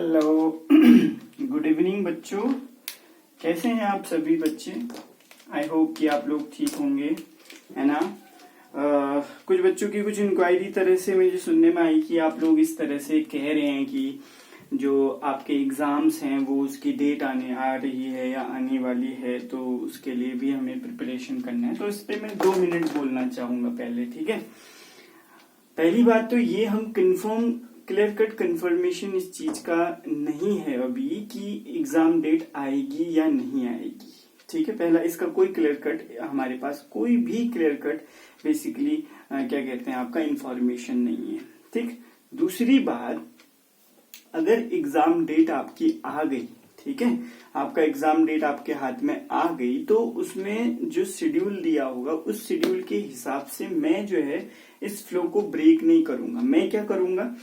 Hello good evening बच्चों, कैसे हैं आप सभी बच्चे। आई होप कि आप लोग ठीक होंगे, है ना। कुछ बच्चों की कुछ इंक्वायरी तरह से मुझे सुनने में आई कि आप लोग इस तरह से कह रहे हैं कि जो आपके एग्जाम्स हैं वो उसकी डेट आने आ रही है या आने वाली है, तो उसके लिए भी हमें प्रिपरेशन करना है। तो इस पे मैं 2 मिनट बोलना चाहूंगा पहले, ठीक है। पहली बात तो ये, हम कंफर्म क्लियर कट कंफर्मेशन इस चीज का नहीं है अभी कि एग्जाम डेट आएगी या नहीं आएगी, ठीक है। पहला, इसका कोई क्लियर कट हमारे पास कोई भी क्लियर कट बेसिकली क्या कहते हैं आपका इंफॉर्मेशन नहीं है, ठीक। दूसरी बात, अगर एग्जाम डेट आपकी आ गई, ठीक है, आपका एग्जाम डेट आपके हाथ में आ गई, तो उसमें जो शेड्यूल दिया होगा उस शेड्यूल के हिसाब से मैं जो है इस फ्लो को ब्रेक नहीं करूंगा। मैं क्या करूंगा,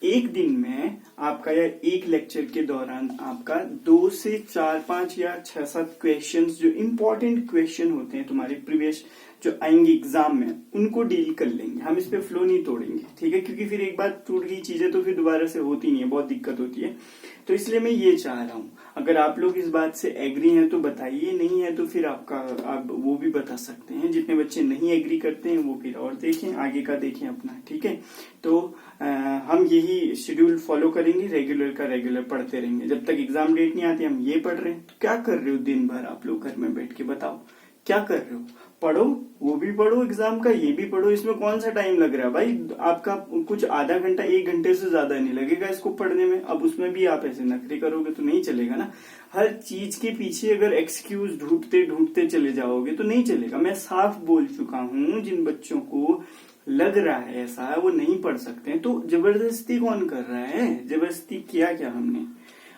एक दिन में आपका या एक लेक्चर के दौरान आपका 2 से 4, 5 या 6, 7 क्वेश्चंस जो इंपॉर्टेंट क्वेश्चन होते हैं तुम्हारे प्रीवियस जो आएंगे एग्जाम में, उनको डील कर लेंगे। हम इस पे फ्लो नहीं तोड़ेंगे, ठीक है, क्योंकि फिर एक बार टूट गई चीजें तो फिर दोबारा से होती नहीं है, बहुत दिक्कत होती है। तो इसलिए मैं ये चाह रहा हूँ, अगर आप लोग इस बात से एग्री हैं तो बताइए, नहीं है तो फिर आप वो भी बता सकते हैं। जितने बच्चे नहीं एग्री करते हैं वो फिर और देखें, आगे का देखें अपना, ठीक है। तो हम यही शेड्यूल फॉलो करेंगे, रेगुलर का रेगुलर पढ़ते रहेंगे जब तक एग्जाम डेट नहीं आती। हम ये पढ़ रहे हैं, तो क्या कर रहे हो दिन भर आप लोग घर में बैठ के, बताओ क्या कर रहे हो। पढ़ो, वो भी पढ़ो, एग्जाम का ये भी पढ़ो। इसमें कौन सा टाइम लग रहा है भाई, आपका कुछ आधा घंटा 1 घंटे से ज्यादा नहीं लगेगा इसको पढ़ने में। अब उसमें भी आप ऐसे नखरे करोगे तो नहीं चलेगा ना। हर चीज के पीछे अगर एक्सक्यूज ढूंढते ढूंढते चले जाओगे तो नहीं चलेगा। मैं साफ बोल चुका हूँ, जिन बच्चों को लग रहा है ऐसा वो नहीं पढ़ सकते हैं, तो जबरदस्ती कौन कर रहा है। जबरदस्ती किया क्या हमने,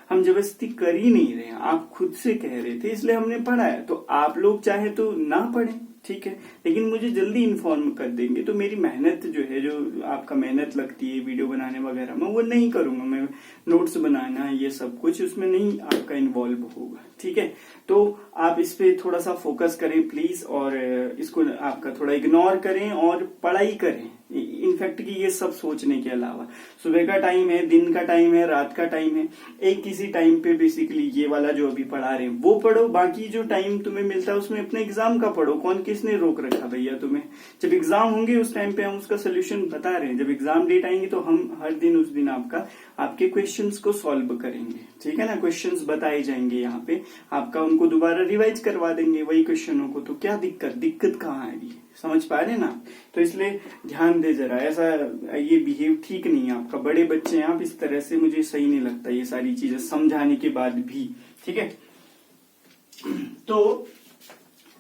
हम जबरदस्ती कर ही नहीं रहे हैं, आप खुद से कह रहे थे इसलिए हमने पढ़ा है। तो आप लोग चाहे तो ना पढ़ें, ठीक है, लेकिन मुझे जल्दी इन्फॉर्म कर देंगे तो मेरी मेहनत जो है, जो आपका मेहनत लगती है वीडियो बनाने वगैरह में, वो नहीं करूंगा मैं। नोट्स बनाना ये सब कुछ उसमें नहीं आपका इन्वॉल्व होगा, ठीक है। तो आप इस पे थोड़ा सा फोकस करें प्लीज, और इसको आपका थोड़ा इग्नोर करें और पढ़ाई करें। इनफैक्ट कि ये सब सोचने के अलावा सुबह का टाइम है, दिन का टाइम है, रात का टाइम है, एक किसी टाइम पे बेसिकली ये वाला जो अभी पढ़ा रहे हैं वो पढ़ो। बाकी जो टाइम तुम्हें मिलता है उसमें अपने एग्जाम का पढ़ो। कौन किसने रोक रखा भैया तुम्हें। जब एग्जाम होंगे उस टाइम पे हम उसका सोल्यूशन बता रहे हैं। जब एग्जाम डेट आएंगे तो हम हर दिन उस दिन आपके क्वेश्चंस को सॉल्व करेंगे, ठीक है ना। क्वेश्चंस बताए जाएंगे यहाँ पे, आपका उनको दोबारा रिवाइज करवा देंगे वही क्वेश्चनों को। तो क्या दिक्कत कहाँ आ रही है, समझ पा रहे ना। तो इसलिए ध्यान दे जरा, ऐसा ये बिहेव ठीक नहीं है आपका। बड़े बच्चे हैं आप, इस तरह से मुझे सही नहीं लगता ये सारी चीजें समझाने के बाद भी, ठीक है। तो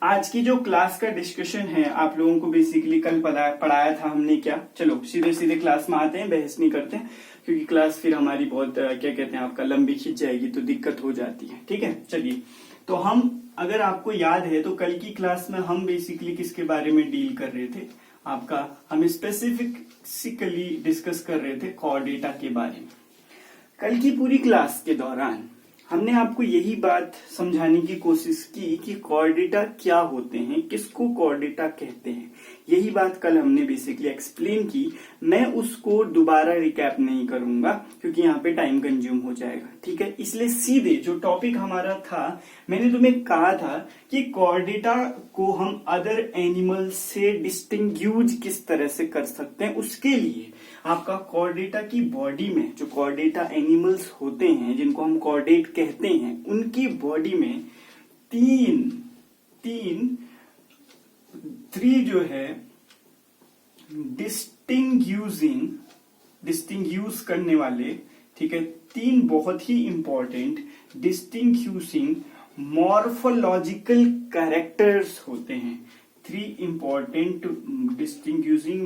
आज की जो क्लास का डिस्कशन है, आप लोगों को बेसिकली कल पढ़ाया था हमने क्या। चलो सीधे सीधे क्लास में आते हैं, बहस नहीं करते हैं, क्योंकि क्लास फिर हमारी बहुत क्या कहते हैं आपका लंबी खिंच जाएगी तो दिक्कत हो जाती है, ठीक है। चलिए, तो हम, अगर आपको याद है तो कल की क्लास में हम बेसिकली किसके बारे में डील कर रहे थे आपका, हम स्पेसिफिकली डिस्कस कर रहे थे कोर डेटा के बारे में। कल की पूरी क्लास के दौरान हमने आपको यही बात समझाने की कोशिश की कि कोर डेटा क्या होते हैं, किसको कोर डेटा कहते हैं। यही बात कल हमने बेसिकली एक्सप्लेन की। मैं उसको दोबारा रिकैप नहीं करूंगा क्योंकि यहाँ पे टाइम कंज्यूम हो जाएगा, ठीक है। इसलिए सीधे जो टॉपिक हमारा था, मैंने तुम्हें कहा था कि कोर डेटा को हम अदर एनिमल्स से डिस्टिंग्यूज किस तरह से कर सकते हैं। उसके लिए आपका कोर डेटा की बॉडी में जो कोर डेटा एनिमल्स होते हैं, जिनको हम कॉर्डेट कहते हैं, उनकी बॉडी में थ्री जो है डिस्टिंग्यूज करने वाले, ठीक है, 3 बहुत ही इंपॉर्टेंट डिस्टिंग्यूशिंग मॉर्फोलॉजिकल कैरेक्टर्स होते हैं। 3 इंपॉर्टेंट डिस्टिंग्यूशिंग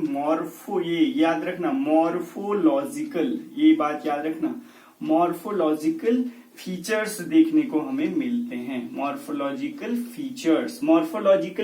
ये याद रखना, मॉर्फोलॉजिकल, ये बात याद रखना, मॉर्फोलॉजिकल फीचर्स देखने को हमें मिलते हैं। मॉर्फोलॉजिकल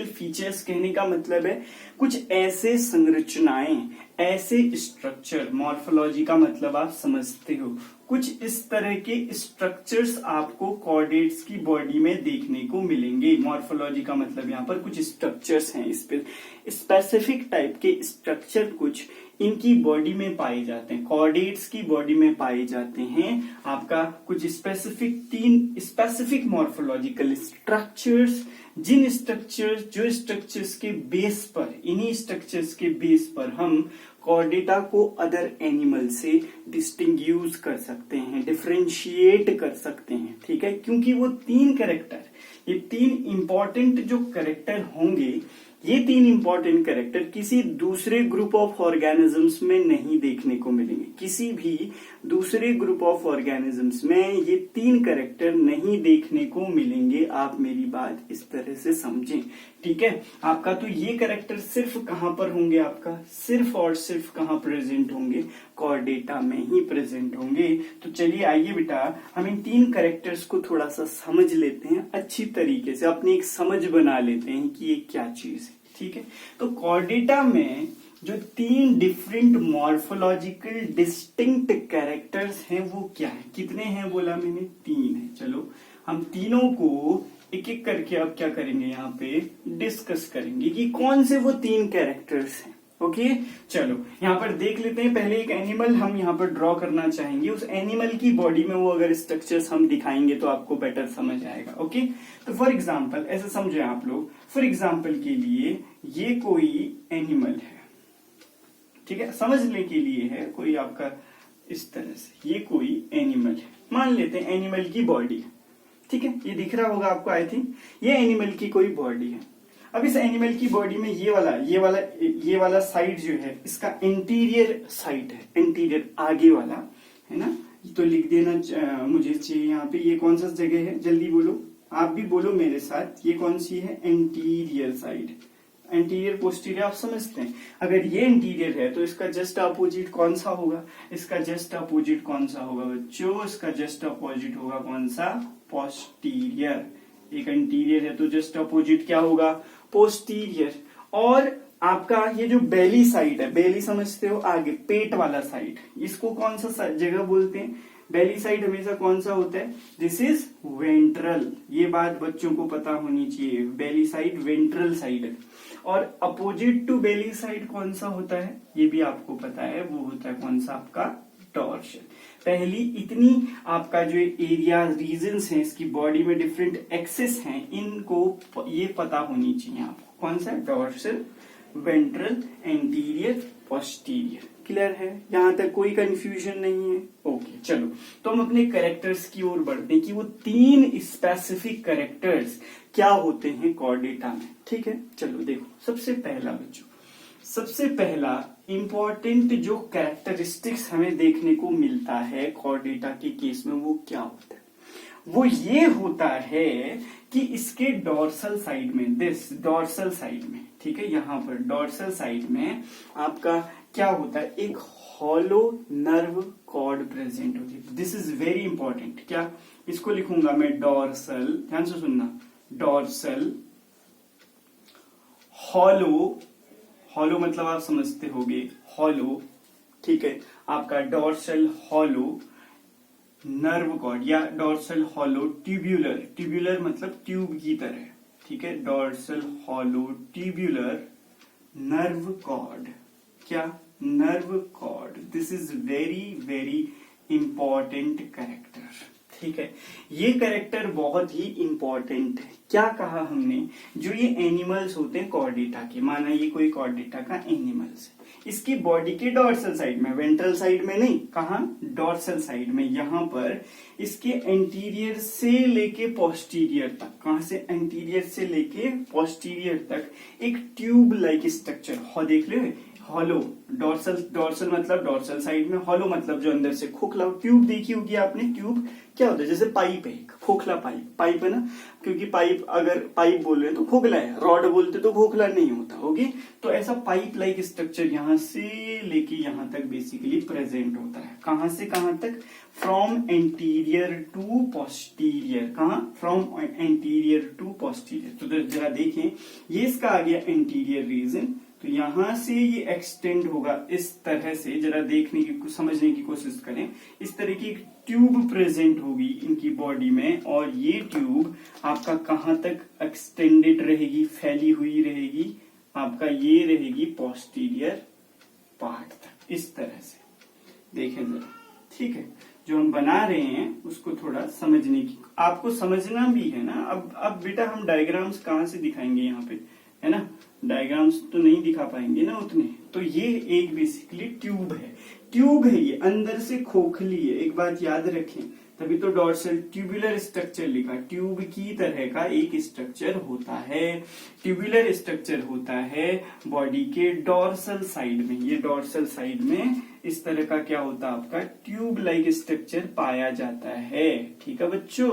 फीचर्स कहने का मतलब है कुछ ऐसे संरचनाएं, ऐसे स्ट्रक्चर। मॉर्फोलॉजी का मतलब आप समझते हो, कुछ इस तरह के स्ट्रक्चर्स आपको कॉर्डेट्स की बॉडी में देखने को मिलेंगे। मॉर्फोलॉजी का मतलब यहाँ पर कुछ स्ट्रक्चर्स हैं, इस पे स्पेसिफिक टाइप के स्ट्रक्चर कुछ इनकी बॉडी में पाए जाते हैं, कॉर्डेट्स की बॉडी में पाए जाते हैं। आपका कुछ स्पेसिफिक 3 स्पेसिफिक मॉर्फोलॉजिकल स्ट्रक्चर्स, जो स्ट्रक्चर्स के बेस पर, इन्हीं स्ट्रक्चर्स के बेस पर हम कॉर्डेटा को अदर एनिमल से डिस्टिंग्यूश कर सकते हैं, डिफरेंशिएट कर सकते हैं। ठीक है, क्योंकि वो 3 कैरेक्टर, ये 3 इंपॉर्टेंट जो कैरेक्टर होंगे, ये 3 इंपॉर्टेंट कैरेक्टर किसी दूसरे ग्रुप ऑफ ऑर्गेनिजम्स में नहीं देखने को मिलेंगे। किसी भी दूसरे ग्रुप ऑफ ऑर्गेनिजम्स में ये 3 कैरेक्टर नहीं देखने को मिलेंगे। आप मेरी बात इस तरह से समझें। ठीक है, आपका तो ये कैरेक्टर सिर्फ कहां पर होंगे, आपका सिर्फ और सिर्फ कहां प्रेजेंट होंगे, कॉर्डेटा में ही प्रेजेंट होंगे। तो चलिए आइए बेटा, हम इन 3 कैरेक्टर्स को थोड़ा सा समझ लेते हैं, अच्छी तरीके से अपनी एक समझ बना लेते हैं कि ये क्या चीज है। ठीक है, तो कॉर्डेटा में जो 3 डिफरेंट मॉर्फोलॉजिकल डिस्टिंक्ट कैरेक्टर्स हैं वो क्या है, कितने हैं बोला मैंने, 3 है। चलो हम तीनों को एक एक करके अब क्या करेंगे, यहाँ पे डिस्कस करेंगे कि कौन से वो 3 कैरेक्टर्स हैं। ओके, चलो यहाँ पर देख लेते हैं। पहले एक एनिमल हम यहाँ पर ड्रॉ करना चाहेंगे, उस एनिमल की बॉडी में वो अगर स्ट्रक्चर्स हम दिखाएंगे तो आपको बेटर समझ आएगा। ओके, तो फॉर एग्जांपल ऐसे समझे आप लोग, फॉर एग्जांपल के लिए ये कोई एनिमल है, ठीक है, समझने के लिए है कोई आपका इस तरह से, ये कोई एनिमल है, मान लेते हैं एनिमल की बॉडी है। ठीक है, ये दिख रहा होगा आपको, आई थिंक ये एनिमल की कोई बॉडी है। अब इस एनिमल की बॉडी में ये वाला साइड जो है, इसका इंटीरियर साइड है, इंटीरियर आगे वाला है ना। तो लिख देना मुझे चाहिए यहाँ पे, ये कौन सा जगह है, जल्दी बोलो, आप भी बोलो मेरे साथ, ये कौन सी है, इंटीरियर साइड। एंटीरियर पोस्टीरियर आप समझते हैं, अगर ये इंटीरियर है तो इसका जस्ट अपोजिट कौन सा होगा, इसका जस्ट अपोजिट कौन सा होगा बच्चों, इसका जस्ट अपोजिट होगा कौन सा, पोस्टीरियर। एक इंटीरियर है तो जस्ट अपोजिट क्या होगा, पोस्टीरियर। और आपका ये जो बेली साइड है, बेली समझते हो, आगे पेट वाला साइड, इसको कौन सा जगह बोलते हैं, बेली साइड हमेशा कौन सा होता है, दिस इज वेंट्रल। ये बात बच्चों को पता होनी चाहिए, बेली साइड वेंट्रल साइड है। और अपोजिट टू बेली साइड कौन सा होता है, ये भी आपको पता है, वो होता है कौन सा, आपका डॉर्सल। पहली इतनी आपका जो एरिया रीजन्स हैं इसकी बॉडी में, डिफरेंट एक्सेस हैं, इनको ये पता होनी चाहिए आपको, कौन सा, dorsal, ventral, anterior, posterior. Clear है, यहां तक कोई कंफ्यूजन नहीं है। ओके, चलो तो हम अपने कैरेक्टर्स की ओर बढ़ते हैं कि वो 3 स्पेसिफिक कैरेक्टर्स क्या होते हैं कॉर्डेटा में। ठीक है, चलो देखो, सबसे पहला बच्चों, सबसे पहला इंपॉर्टेंट जो कैरेक्टरिस्टिक्स हमें देखने को मिलता है कॉर्डेटा के केस में, वो क्या होता है, वो ये होता है कि इसके डॉर्सल साइड में, दिस डॉर्सल साइड में, ठीक है, यहाँ पर डॉर्सल साइड में आपका क्या होता है, एक हॉलो नर्व कॉर्ड प्रेजेंट होती है। This is very important. क्या, इसको लिखूंगा मैं डॉर्सल, ध्यान से सुनना, डॉर्सल हॉलो, हॉलो मतलब आप समझते होंगे, हॉलो, ठीक है, आपका डॉर्सल हॉलो नर्व कॉर्ड या डॉर्सल हॉलो ट्यूब्यूलर, ट्यूब्यूलर मतलब ट्यूब की तरह, ठीक है, dorsal hollow tubular nerve cord, क्या, nerve cord. This is very very important character. ठीक है, ये कैरेक्टर बहुत ही इंपॉर्टेंट है। क्या कहा हमने, जो ये एनिमल्स होते हैं कॉर्डेटा के, माना ये कोई कॉर्डेटा का एनिमल्स है, इसकी बॉडी के डॉर्सल साइड में, वेंट्रल साइड में नहीं, कहा, डॉर्सल साइड में, यहाँ पर इसके एंटीरियर से लेके पोस्टीरियर तक, कहां से, एंटीरियर से लेके पोस्टीरियर तक एक ट्यूब लाइक स्ट्रक्चर, देख लो, हॉलो, डॉर्सल, डॉर्सल मतलब डॉर्सल साइड में, हॉलो मतलब जो अंदर से खोखला, ट्यूब देखी होगी आपने, ट्यूब क्या होता है, जैसे पाइप है, खोखला पाइप, पाइप है ना, क्योंकि पाइप, अगर पाइप बोल रहे हैं तो खोखला है, रॉड बोलते तो खोखला नहीं होता, होगी, तो ऐसा पाइप लाइक स्ट्रक्चर यहां से लेके यहां तक बेसिकली प्रेजेंट होता है। कहां से कहां तक, फ्रॉम एंटीरियर टू पोस्टीरियर, कहां, फ्रॉम एंटीरियर टू पोस्टीरियर। तो जरा देखें, ये इसका आ गया एंटीरियर रीजन, तो यहां से ये एक्सटेंड होगा इस तरह से, जरा देखने की समझने की कोशिश करें। इस तरह की एक ट्यूब प्रेजेंट होगी इनकी बॉडी में, और ये ट्यूब आपका कहां तक एक्सटेंडेड रहेगी, फैली हुई रहेगी, आपका ये रहेगी पोस्टीरियर पार्ट तक, इस तरह से। देखें जरा, ठीक है, जो हम बना रहे हैं उसको थोड़ा समझने की, आपको समझना भी है ना। अब बेटा हम डायग्राम्स कहाँ से दिखाएंगे यहाँ पे, है ना, डायग्राम्स तो नहीं दिखा पाएंगे ना उतने। तो ये एक बेसिकली ट्यूब है, ट्यूब है ये, अंदर से खोखली है। एक बात याद रखें, तभी तो डॉर्सल ट्यूबुलर स्ट्रक्चर लिखा। ट्यूब की तरह का एक स्ट्रक्चर होता है, ट्यूबुलर स्ट्रक्चर होता है बॉडी के डॉर्सल साइड में। ये डॉर्सल साइड में इस तरह का क्या होता है, आपका ट्यूब लाइक स्ट्रक्चर पाया जाता है। ठीक है बच्चों,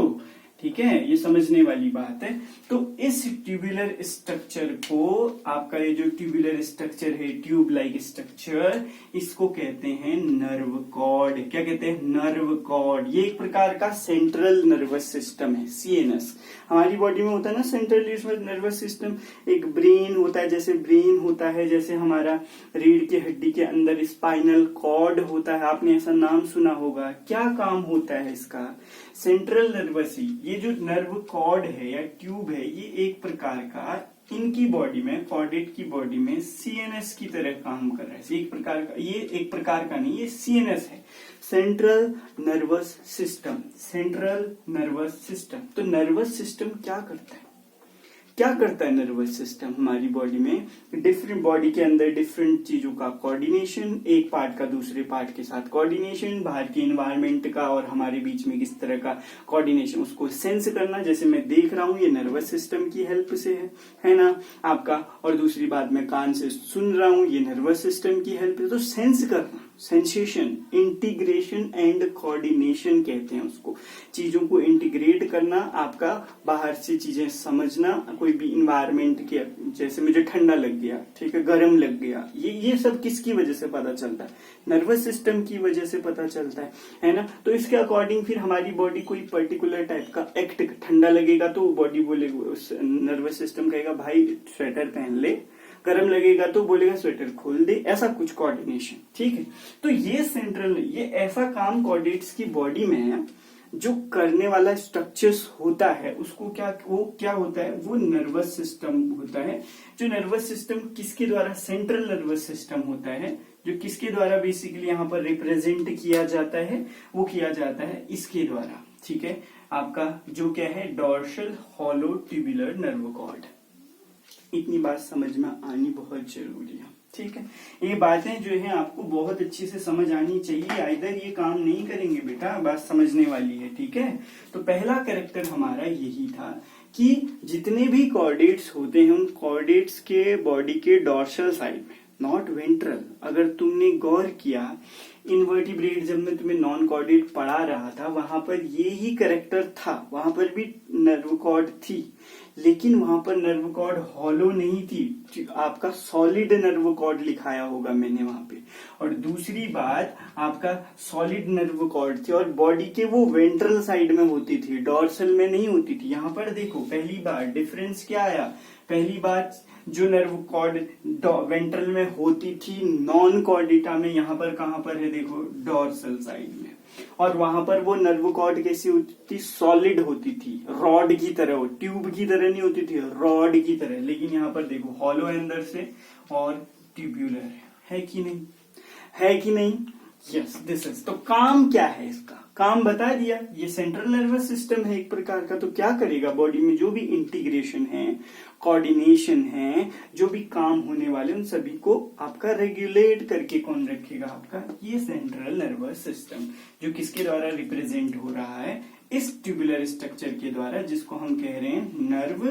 ठीक है, ये समझने वाली बात है। तो इस ट्यूबुलर स्ट्रक्चर को, आपका ये जो ट्यूबुलर स्ट्रक्चर है, ट्यूब लाइक स्ट्रक्चर, इसको कहते हैं नर्व कॉर्ड। क्या कहते हैं, नर्व कॉर्ड। ये एक प्रकार का सेंट्रल नर्वस सिस्टम है, सीएनएस। हमारी बॉडी में होता है ना सेंट्रल नर्वस सिस्टम, एक ब्रेन होता है, जैसे ब्रेन होता है, जैसे हमारा रीढ़ की हड्डी के अंदर स्पाइनल कॉर्ड होता है, आपने ऐसा नाम सुना होगा। क्या काम होता है इसका, सेंट्रल नर्वस। ये जो नर्व कॉर्ड है या ट्यूब है, ये एक प्रकार का इनकी बॉडी में, कॉर्डेट की बॉडी में सीएनएस की तरह काम कर रहा है। एक प्रकार का, ये एक प्रकार का नहीं, ये सीएनएस है, central nervous system. Central nervous system. तो नर्वस सिस्टम क्या करता है, क्या करता है नर्वस सिस्टम हमारी बॉडी में, डिफरेंट बॉडी के अंदर डिफरेंट चीजों का कोऑर्डिनेशन, एक पार्ट का दूसरे पार्ट के साथ कोऑर्डिनेशन, बाहर के एनवायरनमेंट का और हमारे बीच में किस तरह का कोऑर्डिनेशन, उसको सेंस करना। जैसे मैं देख रहा हूं, ये नर्वस सिस्टम की हेल्प से है ना आपका। और दूसरी बात, मैं कान से सुन रहा हूं, ये नर्वस सिस्टम की हेल्प से। तो सेंस करना, सेंसेशन, इंटीग्रेशन एंड कोऑर्डिनेशन कहते हैं उसको। चीजों को इंटीग्रेट करना, आपका बाहर से चीजें समझना, कोई भी इन्वायरमेंट के, जैसे मुझे ठंडा लग गया, ठीक है, गर्म लग गया, ये सब किसकी वजह से पता चलता है, नर्वस सिस्टम की वजह से पता चलता है ना। तो इसके अकॉर्डिंग फिर हमारी बॉडी कोई पर्टिकुलर टाइप का एक्ट, ठंडा लगेगा तो बॉडी बोलेगा, नर्वस सिस्टम कहेगा भाई स्वेटर पहन ले, गर्म लगेगा तो बोलेगा स्वेटर खोल दे, ऐसा कुछ कोऑर्डिनेशन। ठीक है, तो ये सेंट्रल, ये ऐसा काम कॉर्डेट्स की बॉडी में है, जो करने वाला स्ट्रक्चर्स होता है उसको क्या होता है, वो नर्वस सिस्टम होता है। जो नर्वस सिस्टम किसके द्वारा, सेंट्रल नर्वस सिस्टम होता है, जो किसके द्वारा बेसिकली यहाँ पर रिप्रेजेंट किया जाता है, वो किया जाता है इसके द्वारा। ठीक है, आपका जो क्या है, dorsal hollow tubular nerve cord. इतनी बात समझ में आनी बहुत जरूरी है। ठीक है, ये बातें जो है आपको बहुत अच्छी से समझ आनी चाहिए, आइदर ये काम नहीं करेंगे बेटा, बात समझने वाली है। ठीक है, तो पहला कैरेक्टर हमारा यही था कि जितने भी कॉर्डेट्स होते हैं, उन कॉर्डेट्स के बॉडी के डॉर्सल साइड में, नॉट वेंट्रल, अगर तुमने गौर किया इनवर्टिब्रेट, जब मैं तुम्हें नॉन कॉर्डेट पढ़ा रहा था, वहां पर ये ही कैरेक्टर था, वहां पर भी नर्व कॉर्ड थी, लेकिन वहां पर नर्व कॉर्ड हॉलो नहीं थी, आपका सॉलिड नर्व कॉर्ड लिखाया होगा मैंने वहां पे। और दूसरी बात, आपका सॉलिड नर्व कॉर्ड थी और बॉडी के वो वेंट्रल साइड में होती थी, डॉर्सल में नहीं होती थी। यहाँ पर देखो पहली बार डिफरेंस क्या आया, पहली बात जो नर्व कॉर्ड वेंट्रल में होती थी नॉन कॉर्डिटा में, यहाँ पर कहां पर है, देखो डॉर्सल साइड में। और वहां पर वो नर्व कॉर्ड कैसी होती थी, सॉलिड होती थी, रॉड की तरह, ट्यूब की तरह नहीं होती थी, रॉड की तरह। लेकिन यहाँ पर देखो हॉलो है अंदर से और ट्यूब्यूलर है कि नहीं, है कि नहीं, यस दिस इज। तो काम क्या है इसका, काम बता दिया, ये सेंट्रल नर्वस सिस्टम है एक प्रकार का। तो क्या करेगा, बॉडी में जो भी इंटीग्रेशन है, कोऑर्डिनेशन है, जो भी काम होने वाले उन सभी को आपका रेगुलेट करके कौन रखेगा, आपका ये सेंट्रल नर्वस सिस्टम, जो किसके द्वारा रिप्रेजेंट हो रहा है, इस ट्यूबुलर स्ट्रक्चर के द्वारा, जिसको हम कह रहे हैं नर्व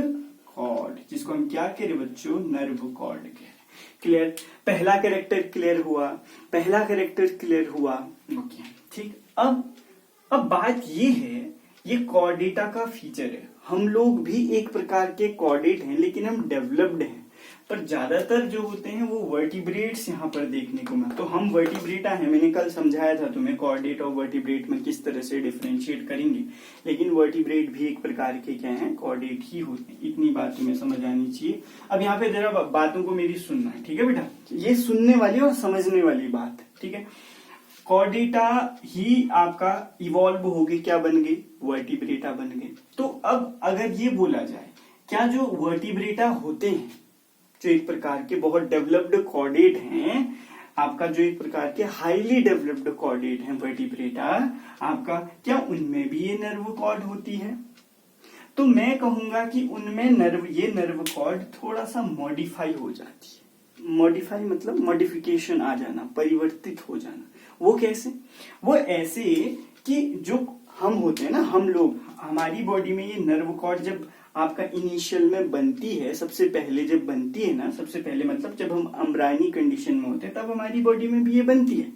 कॉर्ड, जिसको हम क्या कह रहे हैं बच्चों, नर्व कॉर्ड कह रहे हैं। क्लियर, पहला कैरेक्टर क्लियर हुआ, पहला कैरेक्टर क्लियर हुआ। ओके, ठीक। अब बात ये है, ये कॉर्डेटा का फीचर है, हम लोग भी एक प्रकार के कॉर्डेट हैं, लेकिन हम डेवलप्ड हैं। पर ज्यादातर जो होते हैं वो वर्टिब्रेट्स यहाँ पर देखने को मिलते। तो हम वर्टिब्रेटा है, मैंने कल समझाया था तुम्हें कॉर्डेट और वर्टिब्रेट में किस तरह से डिफरेंशिएट करेंगे, लेकिन वर्टिब्रेट भी एक प्रकार के क्या है, कॉर्डेट ही होते हैं। इतनी बात तुम्हें समझ आनी चाहिए। अब यहाँ पे जरा बातों को मेरी सुनना है, ठीक है बेटा, ये सुनने वाली और समझने वाली बात, ठीक है। कॉर्डेटा ही आपका इवॉल्व हो गए, क्या बन गए, वर्टिब्रेटा बन गए। तो अब अगर ये बोला जाए, क्या जो वर्टिब्रेटा होते हैं, जो एक प्रकार के बहुत डेवलप्ड कॉर्डेट हैं, आपका जो एक प्रकार के हाईली डेवलप्ड कॉर्डेट हैं वर्टिब्रेटा आपका, क्या उनमें भी ये नर्व कॉर्ड होती है? तो मैं कहूंगा कि उनमें ये नर्व कॉर्ड थोड़ा सा मॉडिफाई हो जाती है। मॉडिफाई मतलब मॉडिफिकेशन आ जाना, परिवर्तित हो जाना। वो कैसे? वो ऐसे कि जो हम होते हैं ना, हम लोग, हमारी बॉडी में ये नर्व कॉर्ड जब आपका इनिशियल में बनती है, सबसे पहले जब बनती है ना, सबसे पहले मतलब जब हम अम्ब्रायनी कंडीशन में होते हैं तब हमारी बॉडी में भी ये बनती है।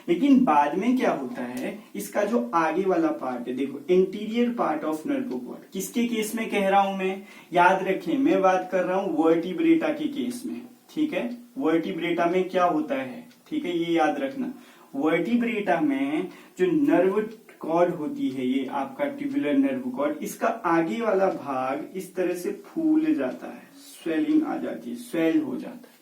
लेकिन बाद में क्या होता है, इसका जो आगे वाला पार्ट है, देखो anterior part of nerve cord, किसके केस में कह रहा हूं मैं, याद रखें मैं बात कर रहा हूं वर्टिब्रेटा के केस में, ठीक है। वर्टिब्रेटा में क्या होता है, ठीक है, ये याद रखना। वर्टिब्रेटा में जो नर्व कॉर्ड होती है, ये आपका ट्यूबुलर नर्व कॉर्ड, इसका आगे वाला भाग इस तरह से फूल जाता है, स्वेलिंग आ जाती है, स्वेल हो जाता है,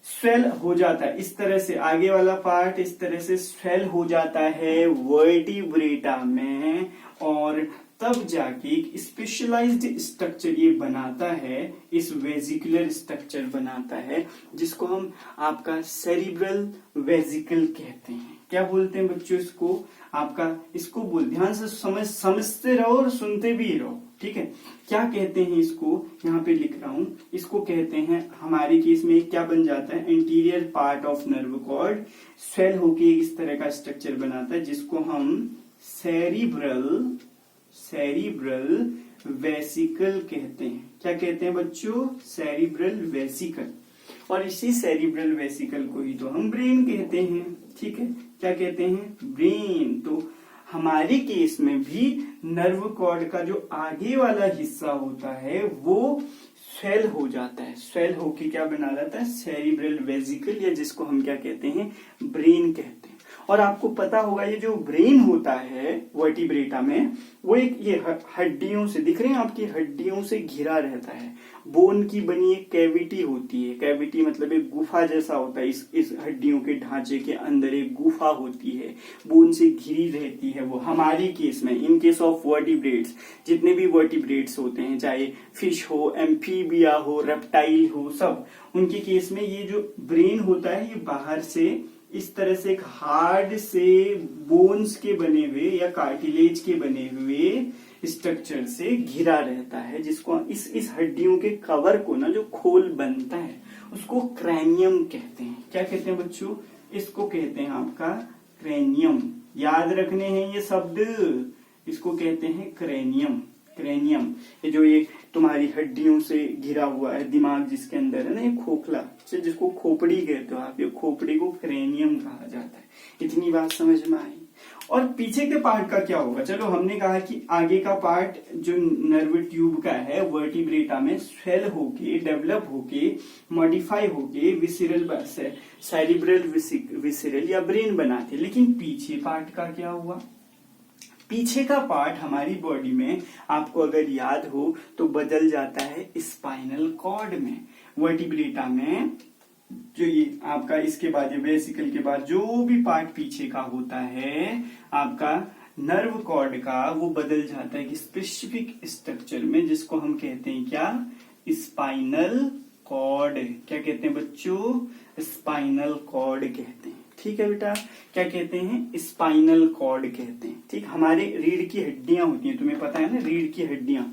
स्वेल हो जाता है इस तरह से, आगे वाला पार्ट इस तरह से स्वेल हो जाता है वर्टिब्रेटा में, और तब जाके एक स्पेशलाइज्ड स्ट्रक्चर ये बनाता है, इस वेजिकुलर स्ट्रक्चर बनाता है, जिसको हम आपका सेरिब्रल वेजिकल कहते हैं। क्या बोलते हैं बच्चों इसको, आपका इसको बोल, ध्यान से समझते रहो और सुनते भी रहो, ठीक है। क्या कहते हैं इसको, यहाँ पे लिख रहा हूं, इसको कहते हैं, हमारे केस में क्या बन जाता है, anterior part of nerve cord swell होके इस तरह का स्ट्रक्चर बनाता है, जिसको हम सेरिब्रल वेसिकल कहते हैं। क्या कहते हैं बच्चों, सेरिब्रल वेसिकल। और इसी सेरिब्रल वेसिकल को ही तो हम ब्रेन कहते हैं, ठीक है। क्या कहते हैं, ब्रेन। तो हमारे केस में भी नर्व कॉर्ड का जो आगे वाला हिस्सा होता है वो स्वेल हो जाता है, स्वेल होके क्या बना जाता है, सेरिब्रल वेसिकल, या जिसको हम क्या कहते हैं, ब्रेन कहते हैं। और आपको पता होगा ये जो ब्रेन होता है वर्टिब्रेटा में, वो एक ये हड्डियों से, दिख रहे हैं आपकी, हड्डियों से घिरा रहता है, बोन की बनी एक कैविटी होती है। कैविटी मतलब एक गुफा जैसा होता है, इस हड्डियों के ढांचे के अंदर एक गुफा होती है, बोन से घिरी रहती है वो। हमारे केस में, इन केस ऑफ वर्टिब्रेट्स, जितने भी वर्टिब्रेट्स होते हैं, चाहे फिश हो, एम्फीबिया हो, रेप्टाइल हो, सब उनके केस में ये जो ब्रेन होता है, ये बाहर से इस तरह से एक हार्ड से बोन्स के बने हुए या कार्टिलेज के बने हुए स्ट्रक्चर से घिरा रहता है, जिसको इस हड्डियों के कवर को ना, जो खोल बनता है, उसको क्रैनियम कहते हैं। क्या कहते हैं बच्चों, इसको कहते हैं आपका क्रैनियम। याद रखने हैं ये शब्द, इसको कहते हैं क्रैनियम। क्रेनियम, ये जो ये तुम्हारी हड्डियों से घिरा हुआ है, दिमाग जिसके अंदर है ना, ये खोखला, जिसको खोपड़ी कहते हो आप, ये खोपड़ी को क्रेनियम कहा जाता है। इतनी बात समझ में आई। और पीछे के पार्ट का क्या होगा, चलो हमने कहा कि आगे का पार्ट जो नर्व ट्यूब का है वर्टिब्रेटा में स्वेल होके, डेवलप होके, मॉडिफाई होके विसिरल सेरिब्रल विसिरल या ब्रेन बनाते। लेकिन पीछे पार्ट का क्या हुआ, पीछे का पार्ट हमारी बॉडी में आपको अगर याद हो तो बदल जाता है स्पाइनल कॉर्ड में। वर्टिब्रेटा में जो ये आपका, इसके बाद ये वेसिकल के बाद जो भी पार्ट पीछे का होता है आपका नर्व कॉर्ड का, वो बदल जाता है कि स्पेसिफिक स्ट्रक्चर में, जिसको हम कहते हैं क्या, स्पाइनल कॉर्ड। क्या कहते हैं बच्चों, स्पाइनल कॉर्ड कहते हैं। ठीक है बेटा, क्या कहते हैं, स्पाइनल कॉर्ड कहते हैं। ठीक, हमारे रीढ़ की हड्डियां होती हैं, तुम्हें पता है ना, रीढ़ की हड्डियां,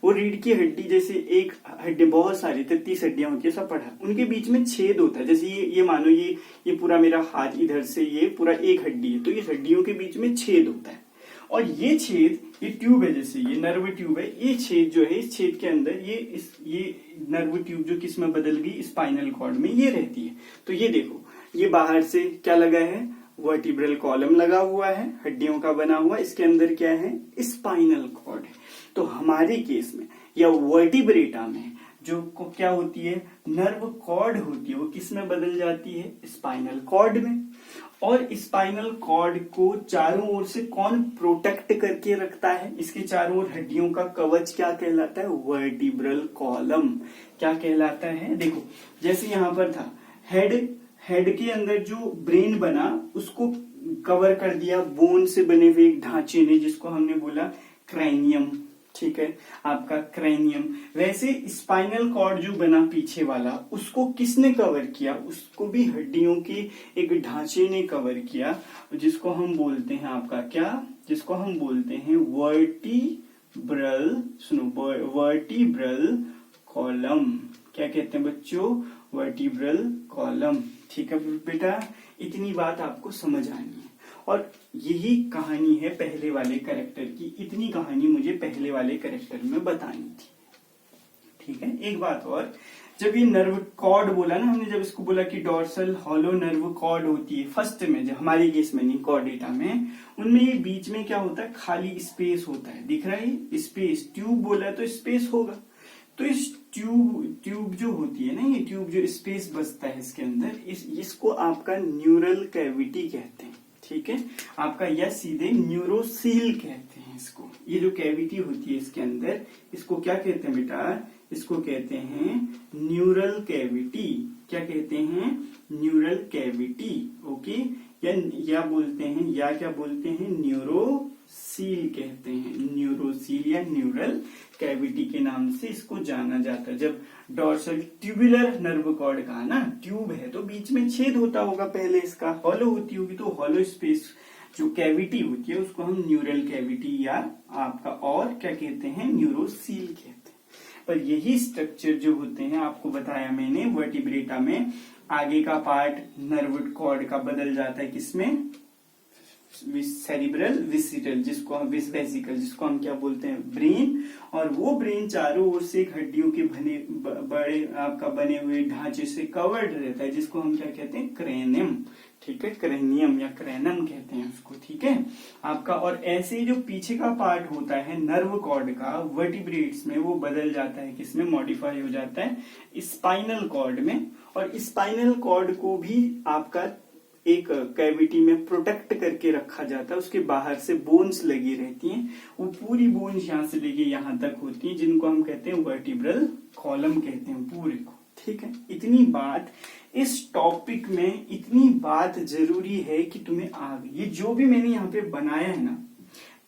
वो रीढ़ की हड्डी जैसे एक हड्डी, बहुत सारी 33 हड्डियां होती है, सब पढ़ा, उनके बीच में छेद होता है। जैसे ये मानो ये पूरा मेरा हाथ इधर से, ये पूरा एक हड्डी है, तो ये हड्डियों के बीच में छेद होता है, और ये छेद, ये ट्यूब है, जैसे ये नर्व ट्यूब है, ये छेद जो है, इस छेद के अंदर ये नर्व ट्यूब जो किस में बदल गई, स्पाइनल कॉर्ड में ये रहती है। तो ये देखो, ये बाहर से क्या लगा है, वर्टिब्रल कॉलम लगा हुआ है, हड्डियों का बना हुआ, इसके अंदर क्या है, स्पाइनल कॉर्ड है। तो हमारे केस में या वर्टिब्रेटा में जो क्या होती है, नर्व कॉर्ड होती है, वो किस में बदल जाती है, स्पाइनल कॉर्ड में। और स्पाइनल कॉर्ड को चारों ओर से कौन प्रोटेक्ट करके रखता है, इसके चारों ओर हड्डियों का कवच क्या कहलाता है, वर्टिब्रल कॉलम। क्या कहलाता है, देखो जैसे यहां पर था हेड के अंदर जो ब्रेन बना उसको कवर कर दिया बोन से बने हुए एक ढांचे ने, जिसको हमने बोला क्रेनियम। ठीक है, आपका क्रेनियम। वैसे स्पाइनल कॉर्ड जो बना पीछे वाला, उसको किसने कवर किया, उसको भी हड्डियों के एक ढांचे ने कवर किया, जिसको हम बोलते हैं आपका क्या, जिसको हम बोलते हैं वर्टिब्रल, सुनो, वर्टिब्रल कॉलम। क्या कहते हैं बच्चों, वर्टिब्रल कॉलम। ठीक है बेटा, इतनी बात आपको समझ आनी है। और यही कहानी है पहले वाले कैरेक्टर की, इतनी कहानी मुझे पहले वाले कैरेक्टर में बतानी थी। ठीक है, एक बात और, जब ये नर्व कॉर्ड बोला ना हमने, जब इसको बोला कि डॉर्सल हॉलो नर्व कॉर्ड होती है फर्स्ट में, जब हमारे केस में नहीं, कॉर्डेटा में, उनमें ये बीच में क्या होता है, खाली स्पेस होता है, दिख रहा है स्पेस, ट्यूब बोला है तो स्पेस होगा। तो इस ट्यूब जो होती है ना, ये ट्यूब जो स्पेस बचता है इसके अंदर, इसको आपका न्यूरल कैविटी कहते हैं। ठीक है, आपका या सीधे न्यूरोसील कहते हैं इसको। ये जो कैविटी होती है इसके अंदर, इसको क्या कहते हैं बेटा, इसको कहते हैं न्यूरल कैविटी। क्या कहते हैं, न्यूरल कैविटी। ओके, या बोलते हैं, या क्या बोलते हैं, न्यूरोसील कहते हैं, न्यूरोसील या न्यूरल कैविटी के नाम से इसको जाना जाता है। जब डॉर्सल ट्यूबुलर नर्व कॉर्ड का ना, ट्यूब है तो बीच में छेद होता होगा, पहले इसका हॉलो होती होगी, तो हॉलो स्पेस जो कैविटी होती है उसको हम न्यूरल कैविटी या आपका और क्या कहते हैं, न्यूरोसील कहते हैं। पर यही स्ट्रक्चर जो होते हैं, आपको बताया मैंने, वर्टिब्रेटा में आगे का पार्ट नर्व कॉर्ड का बदल जाता है किसमें, सेरिब्रल विसिटल, जिसको हम वेसिकल, जिसको हम क्या बोलते हैं, ब्रेन। और वो ब्रेन चारों ओर से हड्डियों के बड़े आपका बने हुए ढांचे से कवर्ड रहता है, जिसको हम क्या कहते हैं, क्रेनियम। ठीक है, क्रेनियम या क्रेनम कहते हैं उसको। ठीक है आपका, और ऐसे जो पीछे का पार्ट होता है नर्व कॉर्ड का वर्टिब्रेट्स में, वो बदल जाता है किसमें, मॉडिफाई हो जाता है स्पाइनल कॉर्ड में। और स्पाइनल कॉर्ड को भी आपका एक कैविटी में प्रोटेक्ट करके रखा जाता है, उसके बाहर से बोन्स लगी रहती हैं, वो पूरी बोन्स यहाँ से लेके यहाँ तक होती हैं, जिनको हम कहते हैं वर्टिब्रल कॉलम कहते हैं पूरे को। ठीक है, इतनी बात इस टॉपिक में, इतनी बात जरूरी है कि तुम्हें आ गई। ये जो भी मैंने यहाँ पे बनाया है ना,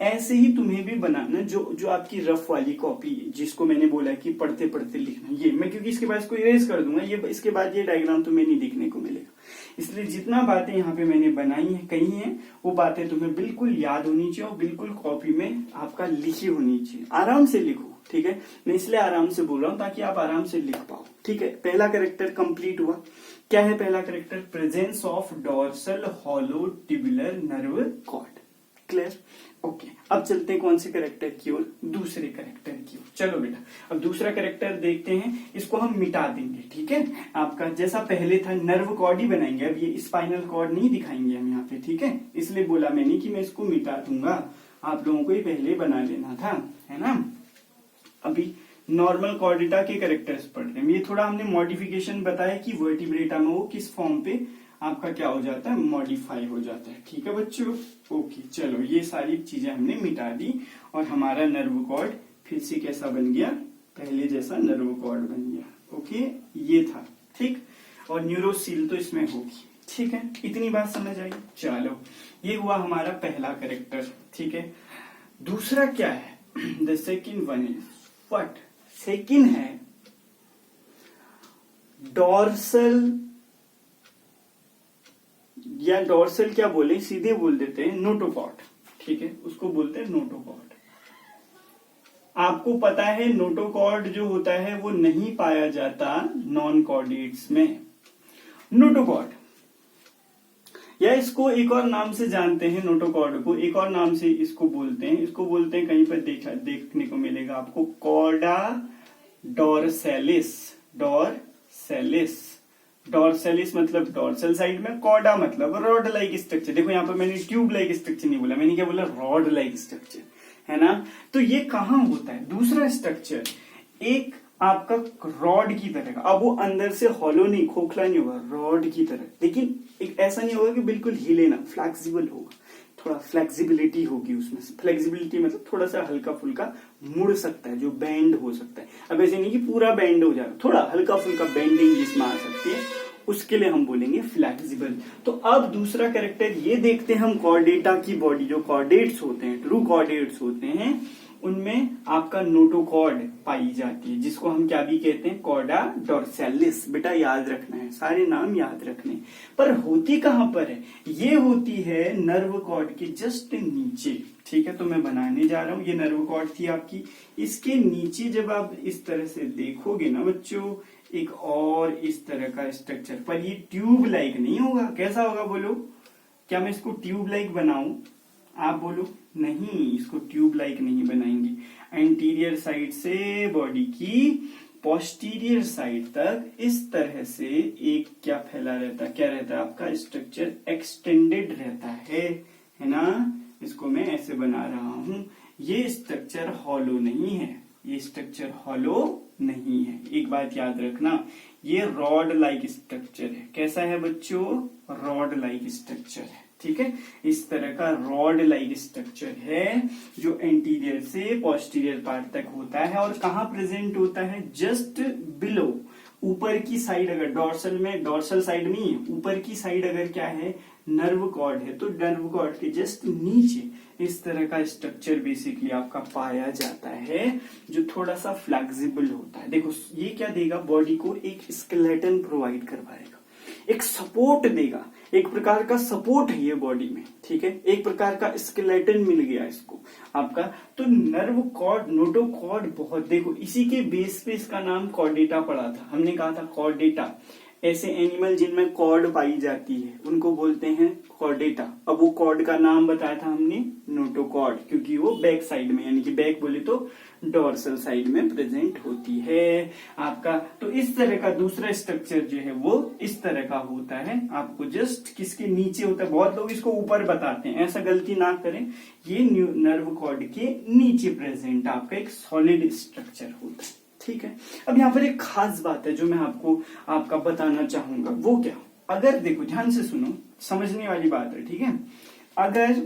ऐसे ही तुम्हें भी बनाना, जो आपकी रफ वाली कॉपी, जिसको मैंने बोला कि पढ़ते पढ़ते लिखना, ये मैं क्योंकि इसके बाद इसको इरेज कर दूंगा, ये इसके बाद ये डायग्राम तुम्हें नहीं दिखने को मिलेगा। इसलिए जितना बातें यहाँ पे मैंने बनाई है, कही हैं, वो बातें तुम्हें बिल्कुल याद होनी चाहिए और बिल्कुल कॉपी में आपका लिखी होनी चाहिए। आराम से लिखो, ठीक है, मैं इसलिए आराम से बोल रहा हूँ ताकि आप आराम से लिख पाओ। ठीक है, पहला कैरेक्टर कंप्लीट हुआ। क्या है पहला character, presence of dorsal hollow tubular nerve cord. Clear, okay. अब चलते हैं कौन से कैरेक्टर की ओर, दूसरे कैरेक्टर की ओर। चलो बेटा, अब दूसरा कैरेक्टर देखते हैं, इसको हम मिटा देंगे। ठीक है, आपका जैसा पहले था नर्व कॉर्ड ही बनाएंगे, अब ये स्पाइनल कॉर्ड नहीं दिखाएंगे हम यहाँ पे। ठीक है, इसलिए बोला मैंने कि मैं इसको मिटा दूंगा, आप लोगों को ही पहले बना लेना था, है ना। अभी नॉर्मल कॉर्डेटा के कैरेक्टर्स पढ़ रहे हैं। ये थोड़ा हमने मॉडिफिकेशन बताया कि वर्टिब्रेटा में वो किस फॉर्म पे आपका क्या हो जाता है, मॉडिफाई हो जाता है। ठीक है बच्चों, ओके। चलो ये सारी चीजें हमने मिटा दी और हमारा नर्व कॉर्ड फिर से कैसा बन गया, पहले जैसा नर्व कॉर्ड बन गया। ओके, ये था ठीक, और न्यूरोसील तो इसमें होगी। ठीक है, इतनी बात समझ आई। चलो ये हुआ हमारा पहला कैरेक्टर। ठीक है, दूसरा क्या है, the second one is what, second है डॉर्सल, या डॉर्सल क्या बोले, सीधे बोल देते हैं नोटोकॉर्ड। ठीक है, उसको बोलते हैं नोटोकॉर्ड। आपको पता है नोटोकॉर्ड जो होता है वो नहीं पाया जाता नॉन कॉर्डेट्स में। नोटोकॉर्ड, या इसको एक और नाम से जानते हैं, नोटोकॉर्ड को एक और नाम से इसको बोलते हैं, कहीं पर देखने को मिलेगा आपको, कॉर्डा डॉर्सेलिस। डॉर्सेलिस मतलब डॉर्सल साइड में, कॉर्डा मतलब रॉड लाइक स्ट्रक्चर। देखो यहाँ पर मैंने ट्यूब लाइक स्ट्रक्चर नहीं बोला, मैंने क्या बोला, रॉड लाइक स्ट्रक्चर, है ना। तो ये कहाँ होता है, दूसरा स्ट्रक्चर एक आपका रॉड की तरह का। अब वो अंदर से हॉलो नहीं, खोखला नहीं होगा, रॉड की तरह, लेकिन एक ऐसा नहीं होगा कि बिल्कुल हिले ना, फ्लेक्सिबल होगा, थोड़ा फ्लेक्सिबिलिटी होगी उसमें। फ्लेक्सिबिलिटी मतलब थोड़ा सा हल्का फुल्का मुड़ सकता है, जो बेंड हो सकता है। अब ऐसे नहीं कि पूरा बेंड हो जाएगा, थोड़ा हल्का फुल्का बेंडिंग जिसमें आ सकती है, उसके लिए हम बोलेंगे फ्लेक्सिबल। तो अब दूसरा कैरेक्टर ये देखते हैं हम, कॉर्डेटा की बॉडी, जो कॉर्डेट्स होते हैं, ट्रू कॉर्डेट्स होते हैं, उनमें आपका नोटोकॉर्ड पाई जाती है, जिसको हम क्या भी कहते हैं, कॉर्डा डॉर्सैलिस। बेटा याद रखना है, सारे नाम याद रखने। पर होती कहां पर है, ये होती है नर्व कॉर्ड के जस्ट नीचे। ठीक है, तो मैं बनाने जा रहा हूं, ये नर्व कॉर्ड थी आपकी, इसके नीचे जब आप इस तरह से देखोगे ना बच्चों, एक और इस तरह का स्ट्रक्चर, पर ये ट्यूब लाइक नहीं होगा। कैसा होगा बोलो, क्या मैं इसको ट्यूब लाइक बनाऊं? आप बोलो नहीं, इसको ट्यूब लाइक नहीं बनाएंगे। एंटीरियर साइड से बॉडी की पोस्टीरियर साइड तक इस तरह से एक क्या फैला रहता है, क्या रहता है आपका स्ट्रक्चर, एक्सटेंडेड रहता है ना। इसको मैं ऐसे बना रहा हूं। ये स्ट्रक्चर हॉलो नहीं है, ये स्ट्रक्चर हॉलो नहीं है। एक बात याद रखना, ये रॉड लाइक स्ट्रक्चर है। कैसा है बच्चों, रॉड लाइक स्ट्रक्चर है। ठीक है, इस तरह का रॉड लाइक स्ट्रक्चर है, जो एंटीरियर से पोस्टीरियर पार्ट तक होता है। और कहाँ प्रेजेंट होता है, जस्ट बिलो, ऊपर की साइड। अगर डॉर्सल में, डॉर्सल साइड नहीं है, ऊपर की साइड अगर क्या है, नर्व कॉर्ड है, तो नर्व कॉर्ड के जस्ट नीचे इस तरह का स्ट्रक्चर बेसिकली आपका पाया जाता है, जो थोड़ा सा फ्लेक्सिबल होता है। देखो ये क्या देगा, बॉडी को एक स्केलेटन प्रोवाइड करवाएगा, एक सपोर्ट देगा, एक प्रकार का सपोर्ट है ये बॉडी में। ठीक है, एक प्रकार का स्केलेटन मिल गया इसको आपका। तो नर्व कॉर्ड, नोटोकॉर्ड बहुत, देखो इसी के बेस पे इसका नाम कॉर्डेटा पड़ा था। हमने कहा था कॉर्डेटा, ऐसे एनिमल जिनमें कॉर्ड पाई जाती है उनको बोलते हैं कॉर्डेटा। अब वो कॉर्ड का नाम बताया था हमने नोटोकॉर्ड, क्योंकि वो बैक साइड में, यानी कि बैक बोले तो डॉर्सल साइड में प्रेजेंट होती है आपका। तो इस तरह का दूसरा स्ट्रक्चर जो है वो इस तरह का होता है, आपको जस्ट किसके नीचे होता है। बहुत लोग इसको ऊपर बताते हैं, ऐसा गलती ना करें। ये नर्व कॉर्ड के नीचे प्रेजेंट आपका एक सॉलिड स्ट्रक्चर होता है। ठीक है, अब यहाँ पर एक खास बात है जो मैं आपका बताना चाहूंगा, वो क्या, अगर देखो ध्यान से सुनो, समझने वाली बात है। ठीक है, अगर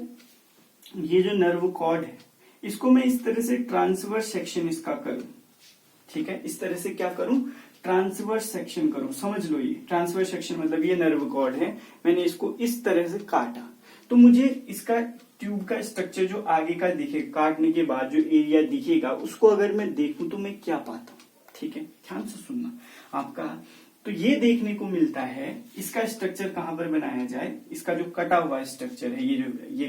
ये जो नर्व कॉर्ड है, इसको मैं इस तरह से ट्रांसवर्स सेक्शन इसका करूं, ठीक है, इस तरह से क्या करूं, ट्रांसवर्स सेक्शन करूं। समझ लो, ये ट्रांसवर्स सेक्शन मतलब ये नर्व कॉर्ड है, मैंने इसको इस तरह से काटा, तो मुझे इसका ट्यूब का स्ट्रक्चर जो आगे का दिखे, काटने के बाद जो एरिया दिखेगा, उसको अगर मैं देखूं तो मैं क्या पाता हूं। ठीक है, ध्यान से सुनना आपका। तो ये देखने को मिलता है, इसका स्ट्रक्चर कहां पर बनाया जाए, इसका जो कटा हुआ स्ट्रक्चर है, ये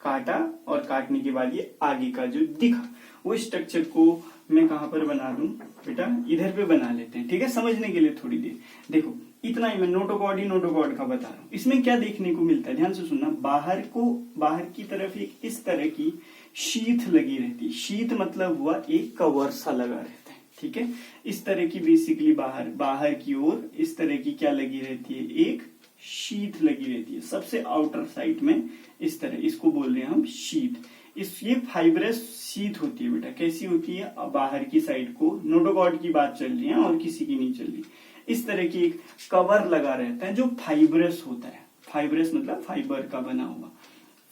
काटा और काटने के बाद ये आगे का जो दिखा, वो स्ट्रक्चर को मैं कहां पर बना दूं बेटा, इधर पे बना लेते हैं। ठीक है, समझने के लिए थोड़ी देर देखो, इतना ही मैं नोटोकॉर्ड का बता रहा हूं। इसमें क्या देखने को मिलता है, ध्यान से सुनना, बाहर की तरफ एक इस तरह की शीथ लगी रहती है। शीथ मतलब हुआ एक कवर सा लगा रहता है। ठीक है, इस तरह की बेसिकली बाहर की ओर इस तरह की क्या लगी रहती है, एक शीथ लगी रहती है सबसे आउटर साइड में, इस तरह, इसको बोल रहे हैं हम शीथ। ये फाइब्रस शीथ होती है बेटा। कैसी होती है, बाहर की साइड को, नोटोकॉर्ड की बात चल रही है और किसी की नहीं चल रही। इस तरह की एक कवर लगा रहता है जो फाइब्रस होता है। फाइब्रस मतलब फाइबर का बना हुआ।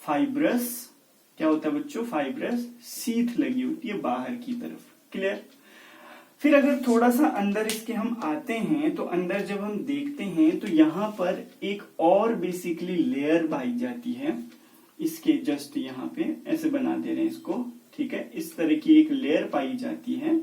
फाइब्रस क्या होता है बच्चों, फाइब्रस शीथ लगी होती है बाहर की तरफ। क्लियर। फिर अगर थोड़ा सा अंदर इसके हम आते हैं, तो अंदर जब हम देखते हैं तो यहाँ पर एक और बेसिकली लेयर पाई जाती है, इसके जस्ट यहाँ पे ऐसे बना दे रहे हैं इसको। ठीक है, इस तरह की एक लेयर पाई जाती है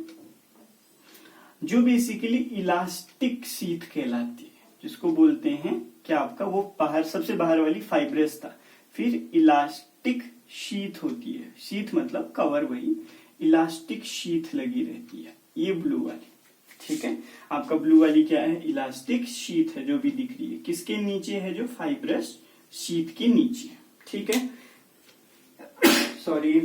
जो बेसिकली इलास्टिक शीथ कहलाती है, जिसको बोलते हैं क्या आपका, वो बाहर सबसे बाहर वाली फाइब्रस था, फिर इलास्टिक शीथ होती है। शीथ मतलब कवर, वही इलास्टिक शीथ लगी रहती है, ये ब्लू वाली। ठीक है, आपका ब्लू वाली क्या है, इलास्टिक शीथ है जो भी दिख रही है, किसके नीचे है, जो फाइब्रस शीथ के नीचे। ठीक है, सॉरी।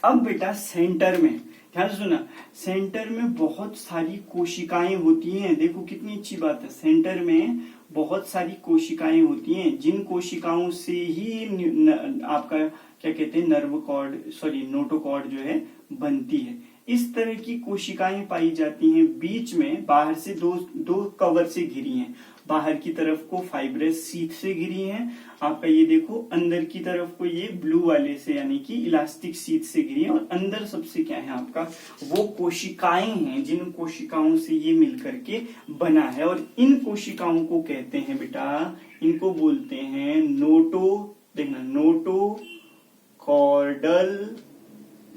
अब बेटा सेंटर में ध्यान सुना, सेंटर में बहुत सारी कोशिकाएं होती हैं। देखो कितनी अच्छी बात है, सेंटर में बहुत सारी कोशिकाएं होती हैं, जिन कोशिकाओं से ही आपका क्या कहते हैं, नर्व कॉर्ड, सॉरी नोटोकॉर्ड जो है बनती है। इस तरह की कोशिकाएं पाई जाती हैं। बीच में बाहर से दो कवर से घिरी हैं। बाहर की तरफ को फाइब्रस शीथ से घिरी हैं। आपका ये देखो अंदर की तरफ को ये ब्लू वाले से यानी कि इलास्टिक शीथ से घिरी है। और अंदर सबसे क्या है आपका, वो कोशिकाएं हैं जिन कोशिकाओं से ये मिलकर के बना है। और इन कोशिकाओं को कहते हैं बेटा, इनको बोलते हैं नोटोकॉर्डल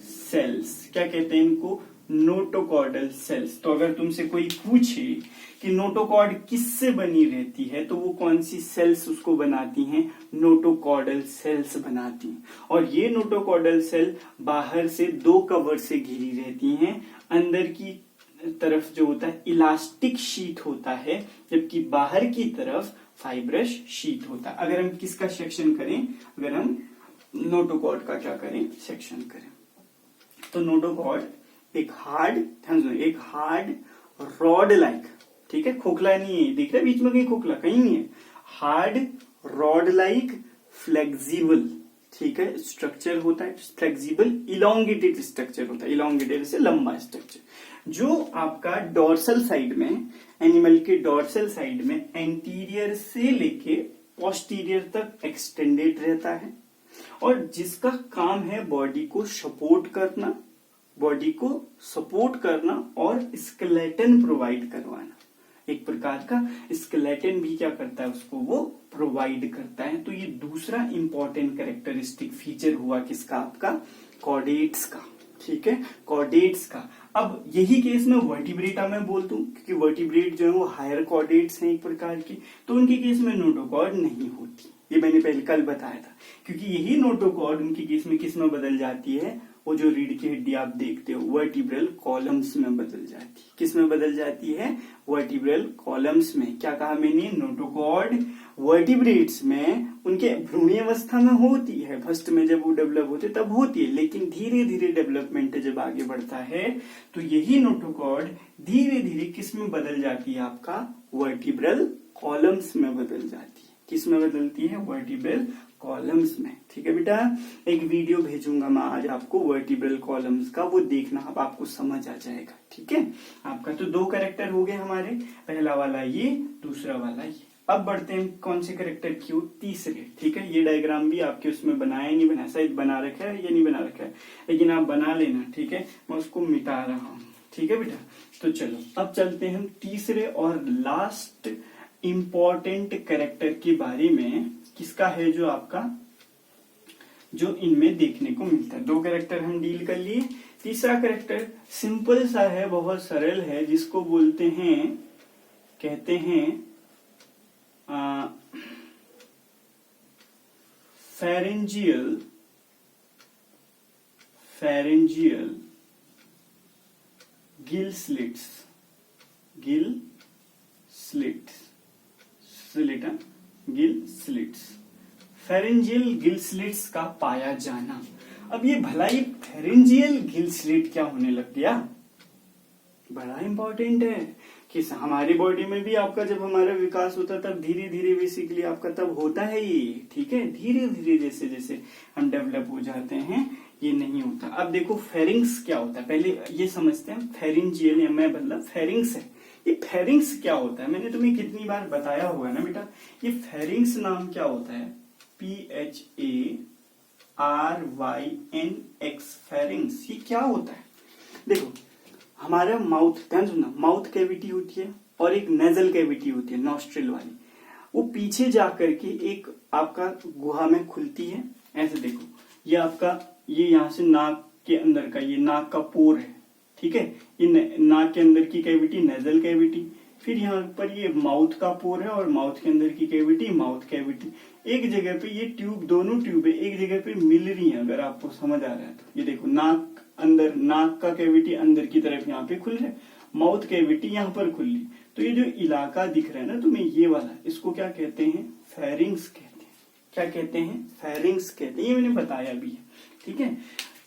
सेल्स। क्या कहते हैं इनको? Notochordal cells. तो अगर तुमसे कोई पूछे कि नोटोकॉर्ड किससे बनी रहती है, तो वो कौन सी सेल्स उसको बनाती हैं? नोटोकॉर्डल सेल्स बनाती हैं। और ये नोटोकॉर्डल सेल बाहर से दो कवर से घिरी रहती हैं। अंदर की तरफ जो होता है इलास्टिक शीट होता है, जबकि बाहर की तरफ फाइब्रस शीट होता है। अगर हम किसका सेक्शन करें, अगर हम नोटोकॉर्ड का क्या करें, सेक्शन करें, तो नोटोकॉर्ड एक हार्ड रॉड लाइक, ठीक है, खोखला नहीं है, दिख रहा है बीच में कहीं खोखला, कहीं नहीं है, हार्ड रॉड लाइक फ्लेक्सिबल, ठीक है, स्ट्रक्चर होता है, फ्लेक्सिबल इलोंगेटेड स्ट्रक्चर होता है, इलोंगेटेड से लंबा स्ट्रक्चर, जो आपका डोर्सल साइड में, एनिमल के डोर्सल साइड में एंटीरियर से लेके पोस्टीरियर तक एक्सटेंडेड रहता है। और जिसका काम है बॉडी को सपोर्ट करना और स्केलेटन प्रोवाइड करवाना। एक प्रकार का स्केलेटन भी क्या करता है, उसको वो प्रोवाइड करता है। तो ये दूसरा इंपॉर्टेंट कैरेक्टरिस्टिक फीचर हुआ किसका, आपका कॉर्डेट्स का, ठीक है, कॉर्डेट्स का। अब यही केस में वर्टिब्रेटा में बोल दूं, क्योंकि वर्टिब्रेट जो है वो हायर कॉर्डेट्स हैं एक प्रकार की, तो उनके केस में नोटोकॉर्ड नहीं होती। ये मैंने पहले कल बताया था, क्योंकि यही नोटोकॉर्ड उनके केस में किस में बदल जाती है, वो जो रीढ़ की हड्डी आप देखते हो वर्टिब्रल कॉलम्स में बदल जाती है। किस में बदल जाती है? वर्टिब्रल कॉलम्स में। क्या कहा मैंने? नोटोकॉर्ड वर्टिब्रेट्स में उनके भ्रूणीय अवस्था में होती है, फर्स्ट में जब वो डेवलप होते तब होती है, लेकिन धीरे धीरे डेवलपमेंट जब आगे बढ़ता है तो यही नोटोकॉर्ड धीरे धीरे किस में बदल जाती है, आपका वर्टिब्रल कॉलम्स में बदल जाती है। किस में बदलती है? वर्टिब्रल कॉलम्स में। ठीक है बेटा, एक वीडियो भेजूंगा मैं आज आपको वर्टिब्रल कॉलम्स का, वो देखना, अब आपको समझ आ जाएगा। ठीक है, आपका तो दो कैरेक्टर हो गए हमारे, पहला वाला ये, दूसरा वाला ये। अब बढ़ते हैं कौन से कैरेक्टर की ओर? तीसरे। ठीक है, ये डायग्राम भी आपके उसमें बनाया नहीं बनाया, शायद बना रखा है या नहीं बना रखा है, लेकिन आप बना लेना। ठीक है, मैं उसको मिटा रहा हूँ। ठीक है बेटा, तो चलो अब चलते हैं हम तीसरे और लास्ट इंपॉर्टेंट कैरेक्टर के बारे में। किसका है? जो आपका, जो इनमें देखने को मिलता है। दो कैरेक्टर हम डील कर लिए, तीसरा कैरेक्टर सिंपल सा है, बहुत सरल है, जिसको बोलते हैं, कहते हैं pharyngeal gill slits. Pharyngeal gill slits का पाया जाना। अब ये भलाई फेरेंजियल गिल स्लिट क्या होने लग गया? बड़ा इंपॉर्टेंट है कि हमारी बॉडी में भी आपका जब हमारा विकास होता है तब धीरे धीरे बेसिकली आपका तब होता है ये। ठीक है, धीरे धीरे जैसे जैसे हम डेवलप हो जाते हैं ये नहीं होता। अब देखो फेरिंग्स क्या होता है, पहले ये समझते हैं। फेरेंजियल या मैं मतलब फेरिंग्स है। ये फेरिंग्स क्या होता है? मैंने तुम्हें कितनी बार बताया हुआ है ना बेटा, ये फेरिंग्स नाम क्या होता है? PHARYNX pharynx. ये क्या होता है? देखो, हमारा माउथ, ध्यान सुनना, माउथ कैविटी होती है और एक नेजल कैविटी होती है, नॉस्ट्रिल वाली। वो पीछे जाकर के एक आपका गुहा में खुलती है। ऐसे देखो, ये आपका, ये यहाँ से नाक के अंदर का, ये नाक का पोर है। ठीक है, ये नाक के अंदर की कैविटी नेजल कैविटी, फिर यहाँ पर ये माउथ का पोर है और माउथ के अंदर की कैविटी माउथ कैविटी। एक जगह पे ये ट्यूब, दोनों ट्यूबें एक जगह पे मिल रही हैं, अगर आपको समझ आ रहा है तो। ये देखो, नाक अंदर, नाक का कैविटी अंदर की तरफ यहाँ पे खुल रहा है, माउथ कैविटी यहाँ पर खुल रही। तो ये जो इलाका दिख रहा है ना तुम्हें, ये वाला, इसको क्या कहते हैं? फेरिंग्स कहते हैं। क्या कहते हैं? फेरिंग्स कहते हैं। ये मैंने बताया भी है। ठीक है,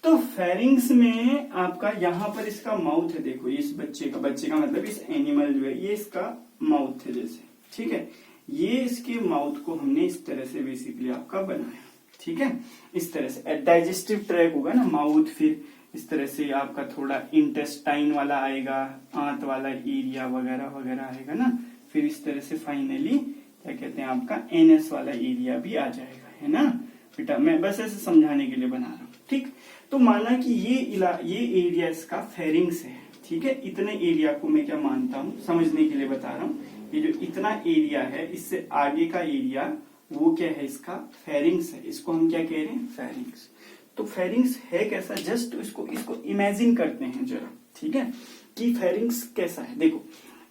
तो फेरिंग्स में आपका यहाँ पर इसका माउथ है। देखो, इस बच्चे का मतलब इस एनिमल जो है, ये इसका माउथ है जैसे। ठीक है, ये इसके माउथ को हमने इस तरह से बेसिकली आपका बनाया। ठीक है, इस तरह से डाइजेस्टिव ट्रैक होगा ना, माउथ, फिर इस तरह से आपका थोड़ा इंटेस्टाइन वाला आएगा, आंत वाला एरिया वगैरह वगैरह आएगा ना। फिर इस तरह से फाइनली क्या कहते हैं आपका एनएस वाला एरिया भी आ जाएगा, है ना बेटा। मैं बस ऐसे समझाने के लिए बना रहा हूँ, ठीक। तो माना कि ये एरिया इसका फेरिंग्स है, ठीक है। इतने एरिया को मैं क्या मानता हूँ, समझने के लिए बता रहा हूँ। ये जो इतना एरिया है, इससे आगे का एरिया वो क्या है, इसका फेरिंग्स है। इसको हम क्या कह रहे हैं, फेरिंग्स। तो फेरिंग्स है कैसा, जस्ट इसको इमेजिन करते हैं जरा, ठीक है, कि फेरिंग्स कैसा है। देखो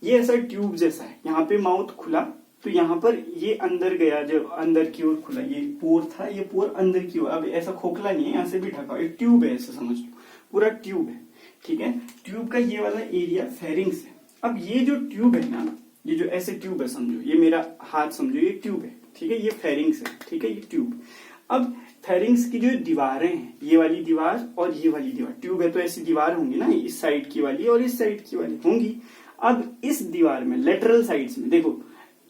ये ऐसा ट्यूब जैसा है, यहाँ पे माउथ खुला, तो यहाँ पर ये अंदर गया, जो अंदर की ओर खुला, ये पोर था, ये पोर अंदर की ओर। अब ऐसा खोखला नहीं है, यहाँ से भी ढका, एक ट्यूब है, ऐसा समझ लो, पूरा ट्यूब है, ठीक है। ट्यूब का ये वाला एरिया फेरिंग्स है। अब ये जो ट्यूब है ना, ये जो ऐसे ट्यूब है, समझो ये मेरा हाथ समझो, ये ट्यूब है, ठीक है, ये फेरिंग्स है, ठीक है, ये ट्यूब। अब फेरिंग्स की जो दीवारें हैं, ये वाली दीवार और ये वाली दीवार, ट्यूब है तो ऐसी दीवार होंगी ना, इस साइड की वाली और इस साइड की वाली होंगी। अब इस दीवार में लेटरल साइड्स में देखो,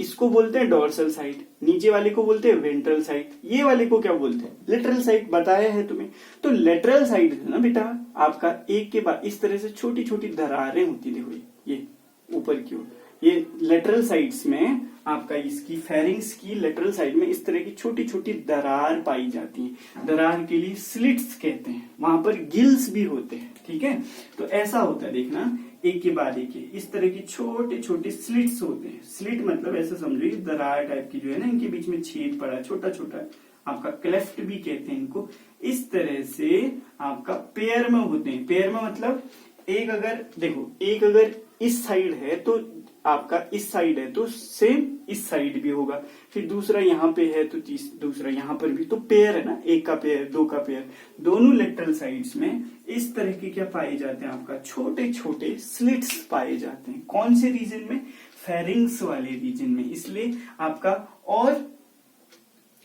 इसको बोलते हैं डोर्सल साइड, नीचे वाले को बोलते हैं वेंट्रल साइड, ये वाले को क्या बोलते हैं, लेटरल साइड, बताया है तुम्हें। तो लेटरल साइड है ना बेटा आपका, एक के बाद इस तरह से छोटी छोटी दरारें होती, देखो ये ऊपर की ओर, ये लेटरल साइड्स में आपका, इसकी फेरिंग्स की लेटरल साइड में इस तरह की छोटी छोटी दरार पाई जाती है। दरार के लिए स्लिट्स कहते हैं, वहां पर गिल्स भी होते हैं, ठीक है। तो ऐसा होता है, देखना एक के बाद एक, इस तरह की छोटे छोटे स्लिट्स होते हैं। स्लिट मतलब ऐसा समझो, ये दरार टाइप की जो है ना, इनके बीच में छेद पड़ा, छोटा छोटा, आपका क्लेफ्ट भी कहते हैं इनको। इस तरह से आपका पेयर में होते हैं। पेयर में मतलब एक अगर देखो, एक अगर इस साइड है तो आपका इस साइड है तो सेम इस साइड भी होगा, फिर दूसरा यहाँ पे है तो दूसरा यहाँ पर भी, तो पेयर है ना, एक का पेयर, दो का पेयर। दोनों लेटरल साइड्स में इस तरह के क्या पाए जाते हैं, आपका छोटे छोटे स्लिट्स पाए जाते हैं। कौन से रीजन में, फेरिंग्स वाले रीजन में। इसलिए आपका, और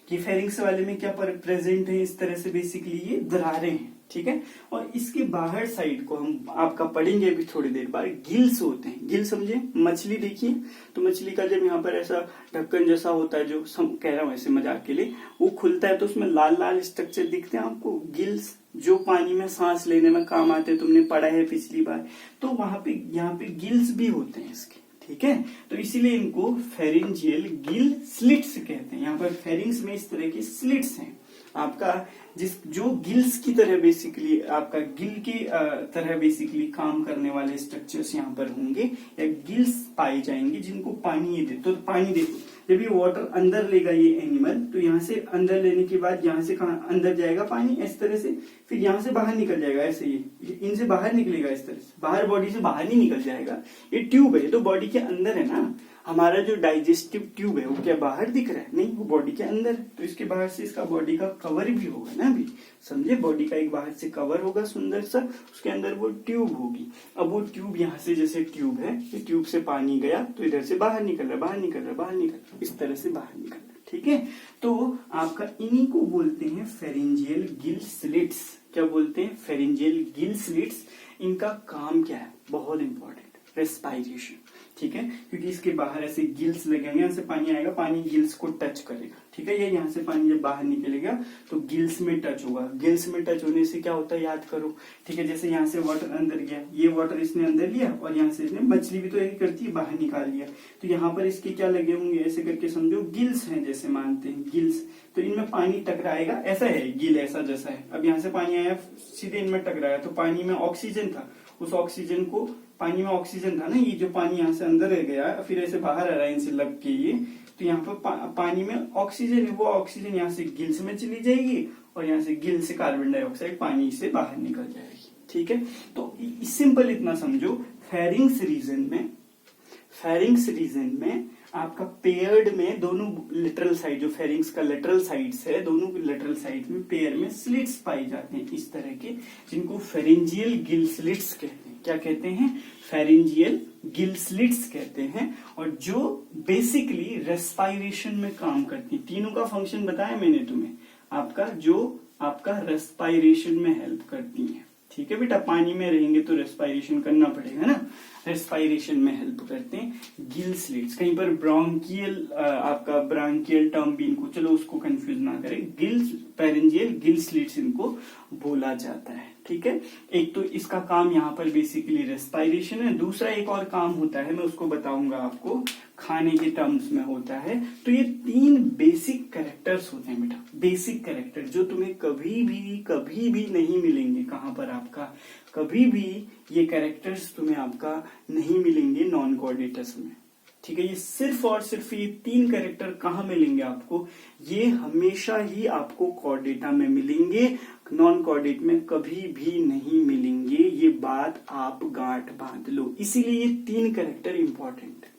कि फेरिंग्स वाले में क्या प्रेजेंट है, इस तरह से बेसिकली ये दरारें हैं, ठीक है। और इसके बाहर साइड को हम आपका पढ़ेंगे अभी थोड़ी देर बाद, गिल्स होते हैं। गिल समझे, मछली देखिए, तो मछली का जब यहाँ पर ऐसा ढक्कन जैसा होता है, जो कह रहा हूँ ऐसे मजाक के लिए, वो खुलता है तो उसमें लाल लाल स्ट्रक्चर दिखते हैं आपको, गिल्स, जो पानी में सांस लेने में काम आते हैं, तुमने पढ़ा है पिछली बार। तो वहां पे यहाँ पे गिल्स भी होते हैं इसके, ठीक है। तो इसीलिए इनको फेरिंजियल गिल स्लिट्स कहते हैं। यहाँ पर फेरिंग्स में इस तरह की स्लिट्स हैं आपका, जो गिल्स की तरह बेसिकली, आपका गिल की तरह बेसिकली काम करने वाले स्ट्रक्चर्स यहाँ पर होंगे, या गिल्स पाए जाएंगे, जिनको पानी ये दे। तो पानी देखो, जब ये वाटर अंदर लेगा ये एनिमल, तो यहाँ से अंदर लेने के बाद यहाँ से कहाँ अंदर जाएगा पानी, इस तरह से, फिर यहाँ से बाहर निकल जाएगा, ऐसे ये इनसे बाहर निकलेगा, इस तरह से बाहर, बॉडी से बाहर नहीं निकल जाएगा। ये ट्यूब है तो बॉडी के अंदर है ना। हमारा जो डाइजेस्टिव ट्यूब है वो क्या बाहर दिख रहा है, नहीं, वो बॉडी के अंदर है। तो इसके बाहर से इसका बॉडी का कवर भी होगा ना, अभी समझे, बॉडी का एक बाहर से कवर होगा सुंदर सा, उसके अंदर वो ट्यूब होगी। अब वो ट्यूब यहाँ से, जैसे ट्यूब है, ये ट्यूब से पानी गया तो इधर से बाहर निकल रहा है, बाहर निकल रहा है, बाहर निकल रहा है, इस तरह से बाहर निकल रहा है, ठीक है। तो आपका इन्हीं को बोलते हैं फेरिंजियल गिल स्लिट्स। क्या बोलते हैं, फेरिंजियल गिल स्लिट्स। इनका काम क्या है, बहुत इंपॉर्टेंट, रेस्पायरेशन, ठीक है, क्योंकि इसके बाहर ऐसे गिल्स लगेंगे, यहाँ से पानी आएगा, पानी गिल्स को टच करेगा, ठीक है। ये यहाँ से पानी जब बाहर निकलेगा तो गिल्स में टच होगा। गिल्स में टच होने से क्या होता है, याद करो, ठीक है। जैसे यहाँ से वाटर अंदर गया, ये वाटर इसने अंदर लिया, और यहाँ से इसने, मछली भी तो यही करती है, बाहर निकाल लिया, तो यहाँ पर इसके क्या लगे होंगे, ऐसे करके समझो गिल्स हैं, जैसे मानते हैं गिल्स। तो इनमें पानी टकराएगा, ऐसा है गिल, ऐसा जैसा है। अब यहाँ से पानी आया, सीधे इनमें टकराया, तो पानी में ऑक्सीजन था, उस ऑक्सीजन को, पानी में ऑक्सीजन था ना, ये जो पानी यहाँ से अंदर रह गया, फिर ऐसे बाहर आ रहा है इनसे लग के ये, तो यहाँ पर पानी में ऑक्सीजन है, वो ऑक्सीजन यहाँ से गिल्स में चली जाएगी, और यहाँ से गिल से कार्बन डाइऑक्साइड पानी से बाहर निकल जाएगी, ठीक है। तो सिंपल इतना समझो, फेरिंग्स रीजन में आपका पेयर्ड में दोनों लेटरल साइड, जो फेरिंग्स का लेटरल साइड्स है, दोनों लेटरल साइड में पेयर में स्लिट्स पाई जाते हैं इस तरह के, जिनको फेरिंजियल गिल स्लिट्स कहते हैं। क्या कहते हैं, फेरिंजियल गिल स्लिट्स कहते हैं, और जो बेसिकली रेस्पायरेशन में काम करती है। तीनों का फंक्शन बताया मैंने तुम्हें, आपका जो आपका रेस्पायरेशन में हेल्प करती है, ठीक है बेटा। पानी में रहेंगे तो रेस्पायरेशन करना पड़ेगा ना। रेस्पायरेशन में हेल्प करते हैं। गिल स्लिट्स, कहीं पर ब्रोंकियल आपका ब्रांकियल टर्म भी इनको, चलो उसको कंफ्यूज ना करें, गिल पेरेंजियल गिल स्लिट्स इनको बोला जाता है। ठीक है, एक तो इसका काम यहाँ पर बेसिकली रेस्पायरेशन है, दूसरा एक और काम होता है, मैं उसको बताऊंगा आपको, खाने के टर्म्स में होता है। तो ये 3 बेसिक कैरेक्टर्स होते हैं बेटा, बेसिक कैरेक्टर जो तुम्हें कभी भी नहीं मिलेंगे। कहां पर आपका कभी भी ये कैरेक्टर्स तुम्हें आपका नहीं मिलेंगे नॉन कोऑर्डिनेटर्स में। ठीक है, ये सिर्फ और सिर्फ ये 3 कैरेक्टर कहाँ मिलेंगे आपको, ये हमेशा ही आपको कोऑर्डिनेटा में मिलेंगे, नॉन कोऑर्डिनेट में कभी भी नहीं मिलेंगे। ये बात आप गांठ बांध लो, इसीलिए ये 3 कैरेक्टर इंपॉर्टेंट है।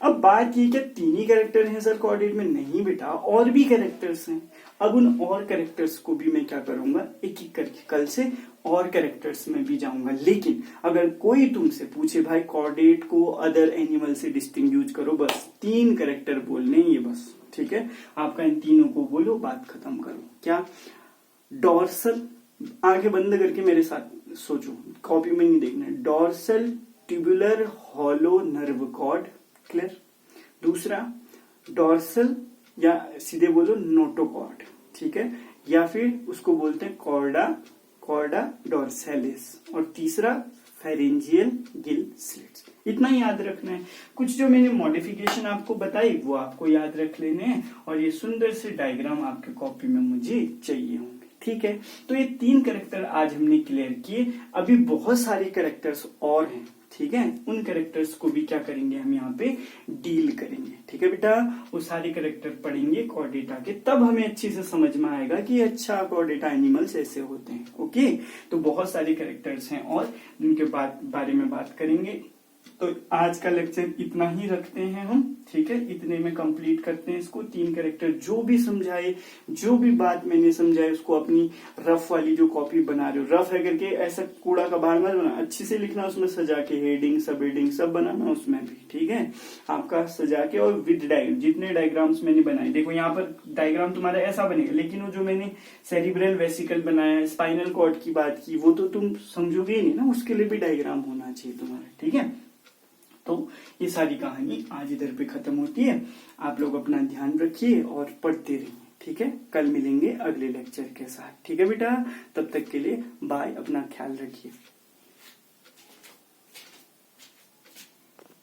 अब बात ये क्या 3 ही कैरेक्टर हैं सर कोऑर्डिनेट में? नहीं बेटा, और भी कैरेक्टर्स हैं। अब उन और कैरेक्टर्स को भी मैं क्या करूंगा, एक एक करके कल से और कैरेक्टर्स में भी जाऊंगा। लेकिन अगर कोई तुमसे पूछे भाई कोऑर्डिनेट को अदर एनिमल से डिस्टिंग्विश करो, बस 3 कैरेक्टर बोलने ये बस। ठीक है, आपका इन तीनों को बोलो, बात खत्म करो। क्या? डॉर्सल, आंखें बंद करके मेरे साथ सोचो, कॉपी में नहीं देखना है। Dorsal tubular hollow nerve cord, clear. दूसरा डॉर्सल या सीधे बोलो नोटोकॉर्ड, ठीक है, या फिर उसको बोलते हैं कॉर्डा डॉर्सैलिस, और तीसरा फेरेंजियल गिल स्लिट्स। इतना ही याद रखना है। कुछ जो मैंने मॉडिफिकेशन आपको बताई वो आपको याद रख लेने हैं, और ये सुंदर से डायग्राम आपके कॉपी में मुझे चाहिए होंगे। ठीक है, तो ये 3 कैरेक्टर आज हमने क्लियर किए। अभी बहुत सारे कैरेक्टर्स और हैं। ठीक है, उन कैरेक्टर्स को भी क्या करेंगे हम यहाँ पे डील करेंगे। ठीक है बेटा, वो सारे कैरेक्टर पढ़ेंगे कोऑर्डिनेटा के, तब हमें अच्छे से समझ में आएगा कि अच्छा कोऑर्डिनेटा एनिमल्स ऐसे होते हैं। ओके, तो बहुत सारे कैरेक्टर्स हैं और उनके बारे में बात करेंगे। तो आज का लेक्चर इतना ही रखते हैं हम। ठीक है, इतने में कंप्लीट करते हैं इसको। 3 कैरेक्टर जो भी समझाए, जो भी बात मैंने समझाए, उसको अपनी रफ वाली जो कॉपी बना रहे हो, रफ है करके ऐसा कूड़ा कबाड़ मत बना, अच्छे से लिखना, उसमें सजा के हेडिंग सब हेडिंग सब बनाना उसमें भी। ठीक है, आपका सजा के, और विद डायग्राम, जितने डायग्राम्स मैंने बनाए, देखो यहाँ पर डायग्राम तुम्हारा ऐसा बनेगा, लेकिन वो जो मैंने सेरिब्रल वेसिकल बनाया, स्पाइनल कॉर्ड की बात की, वो तो तुम समझोगे ही नहीं ना, उसके लिए भी डायग्राम होना चाहिए तुम्हारा। ठीक है, तो ये सारी कहानी आज इधर पे खत्म होती है। आप लोग अपना ध्यान रखिए और पढ़ते रहिए। ठीक है, कल मिलेंगे अगले लेक्चर के साथ। ठीक है बेटा, तब तक के लिए बाय, अपना ख्याल रखिए।